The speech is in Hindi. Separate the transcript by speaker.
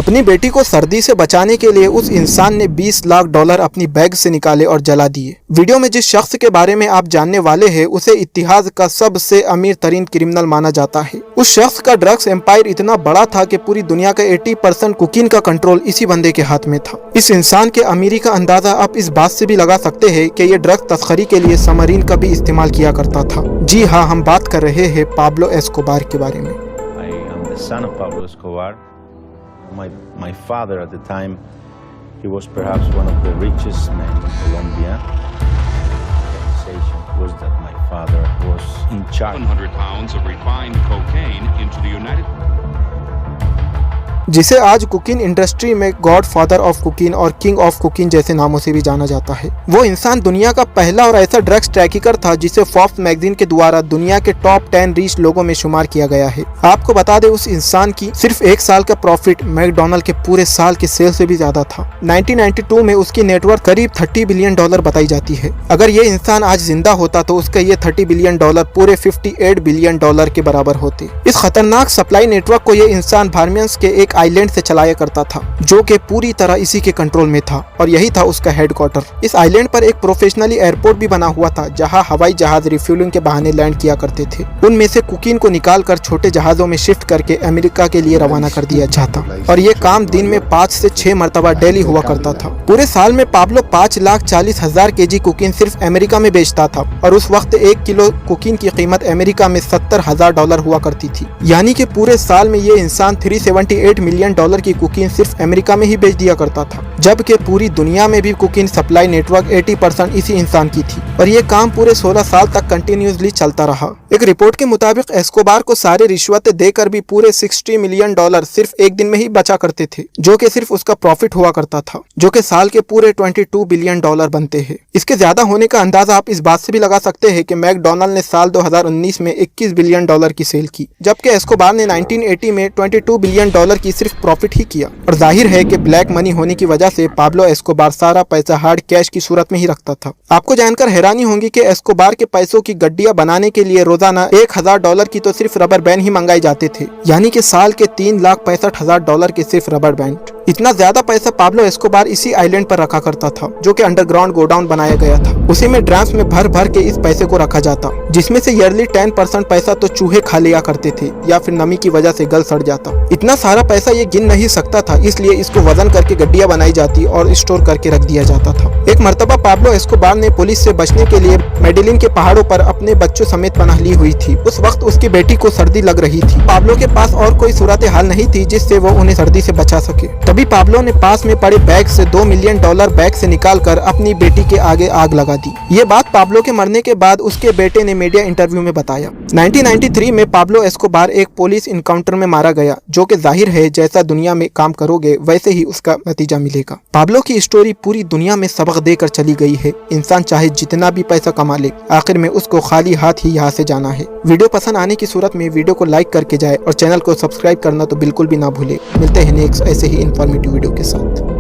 Speaker 1: अपनी बेटी को सर्दी से बचाने के लिए उस इंसान ने 20 लाख डॉलर अपनी बैग से निकाले और जला दिए। वीडियो में जिस शख्स के बारे में आप जानने वाले हैं उसे इतिहास का सबसे अमीर तरीन क्रिमिनल माना जाता है। उस शख्स का ड्रग्स एम्पायर इतना बड़ा था कि पूरी दुनिया का 80% कोकीन का कंट्रोल इसी बंदे के हाथ में था। इस इंसान के अमीरी का अंदाजा आप इस बात से भी लगा सकते हैं कि ये ड्रग्स तस्करी के लिए सबमरीन का भी इस्तेमाल किया करता था। जी हाँ, हम बात कर रहे हैं पाब्लो एस्कोबार के बारे में।
Speaker 2: Son of Pablo Escobar. My father at the time, he was perhaps one of the richest men in Colombia. The accusation was that my father was in charge.
Speaker 3: 700 pounds of refined cocaine into the United States.
Speaker 1: जिसे आज कुकिंग इंडस्ट्री में गॉड फादर ऑफ कुकिंग और किंग ऑफ कुकिंग जैसे नामों से भी जाना जाता है। वो इंसान दुनिया का पहला और ऐसा ड्रग्स ट्रैकिकर था जिसे फोर्ब्स मैगजीन के द्वारा दुनिया के टॉप 10 रिच लोगों में शुमार किया गया है। आपको बता दें, उस इंसान की सिर्फ एक साल का प्रॉफिट मैकडोनल्ड के पूरे साल के सेल से भी ज्यादा था। 1992 में उसकी नेटवर्थ करीब $30 बिलियन बताई जाती है। अगर ये इंसान आज जिंदा होता तो उसका ये $30 बिलियन पूरे $58 बिलियन के बराबर होते। इस खतरनाक सप्लाई नेटवर्क को ये इंसान बार्मियंस के एक आइलैंड से चलाया करता था जो कि पूरी तरह इसी के कंट्रोल में था और यही था उसका हेडक्वार्टर। इस आइलैंड पर एक प्रोफेशनली एयरपोर्ट भी बना हुआ था जहां हवाई जहाज रिफ्यूलिंग के बहाने लैंड किया करते थे। उनमें से कुकीन को निकालकर छोटे जहाजों में शिफ्ट करके अमेरिका के लिए रवाना कर दिया जाता और ये काम दिन में 5 से 6 मरतबा डेली हुआ करता था। पूरे साल में पाब्लो 5,40,000 केजी कुकीन सिर्फ अमेरिका में बेचता था और उस वक्त 1 किलो कुकीन की कीमत अमेरिका में $70,000 हुआ करती थी। यानी कि पूरे साल में ये इंसान $378 मिलियन की कुकीन सिर्फ अमेरिका में ही बेच दिया करता था, जबकि पूरी दुनिया में भी कुकीन सप्लाई नेटवर्क 80% इसी इंसान की थी और ये काम पूरे 16 साल तक कंटिन्यूसली चलता रहा। एक रिपोर्ट के मुताबिक एस्कोबार को सारी रिश्वतें देकर भी पूरे $60 मिलियन सिर्फ एक दिन में ही बचा करते थे, जो कि सिर्फ उसका प्रॉफिट हुआ करता था, जो कि साल के पूरे $22 बिलियन बनते हैं। इसके ज्यादा होने का अंदाजा आप इस बात से भी लगा सकते हैं कि मैकडोनल्ड ने साल 2019 में $21 बिलियन की सेल की, जबकि एस्कोबार ने 1980 में $22 बिलियन की सिर्फ प्रॉफिट ही किया। और जाहिर है कि ब्लैक मनी होने की वजह से पाब्लो एस्कोबार सारा पैसा हार्ड कैश की सूरत में ही रखता था। आपको जानकर हैरानी होगी कि एस्कोबार के पैसों की गड्डियां बनाने के लिए रोजाना $1,000 की तो सिर्फ रबर बैंड ही मंगाए जाते थे, यानी कि साल के $3,65,000 के सिर्फ रबर बैंड। इतना ज्यादा पैसा पाब्लो एस्कोबार इसी आइलैंड पर रखा करता था जो कि अंडरग्राउंड गोडाउन बनाया गया था। उसी में ड्रम्स में भर भर के इस पैसे को रखा जाता, जिसमें से ईयरली 10% पैसा तो चूहे खा लिया करते थे या फिर नमी की वजह से गल सड़ जाता। इतना सारा पैसा ये गिन नहीं सकता था, इसलिए इसको वजन करके गड्डियां बनाई जाती और स्टोर करके रख दिया जाता था। एक मर्तबा पाब्लो एस्कोबार ने पुलिस से बचने के लिए मेडेलिन के पहाड़ों पर अपने बच्चों समेत पनाह ली हुई थी। उस वक्त उसकी बेटी को सर्दी लग रही थी। पाब्लो के पास और कोई सूरत हाल नहीं थी जिससे वो उन्हें सर्दी से बचा सके। तभी पाब्लो ने पास में पड़े बैग से $2 मिलियन बैग से निकालकर अपनी बेटी के आगे आग लगा दी। ये बात पाब्लो के मरने के बाद उसके बेटे ने मीडिया इंटरव्यू में बताया। 1993 में पाब्लो एस्कोबार एक पुलिस इनकाउंटर में मारा गया, जो कि जाहिर है जैसा दुनिया में काम करोगे वैसे ही उसका नतीजा मिलेगा। पाब्लो की स्टोरी पूरी दुनिया में सबक देकर चली गई है। इंसान चाहे जितना भी पैसा कमा ले, आखिर में उसको खाली हाथ ही यहाँ से जाना है। वीडियो पसंद आने की सूरत में वीडियो को लाइक करके जाए और चैनल को सब्सक्राइब करना तो बिल्कुल भी ना भूले। मिलते हैं नेक्स्ट ऐसे ही इंफॉर्मेटिव वीडियो के साथ।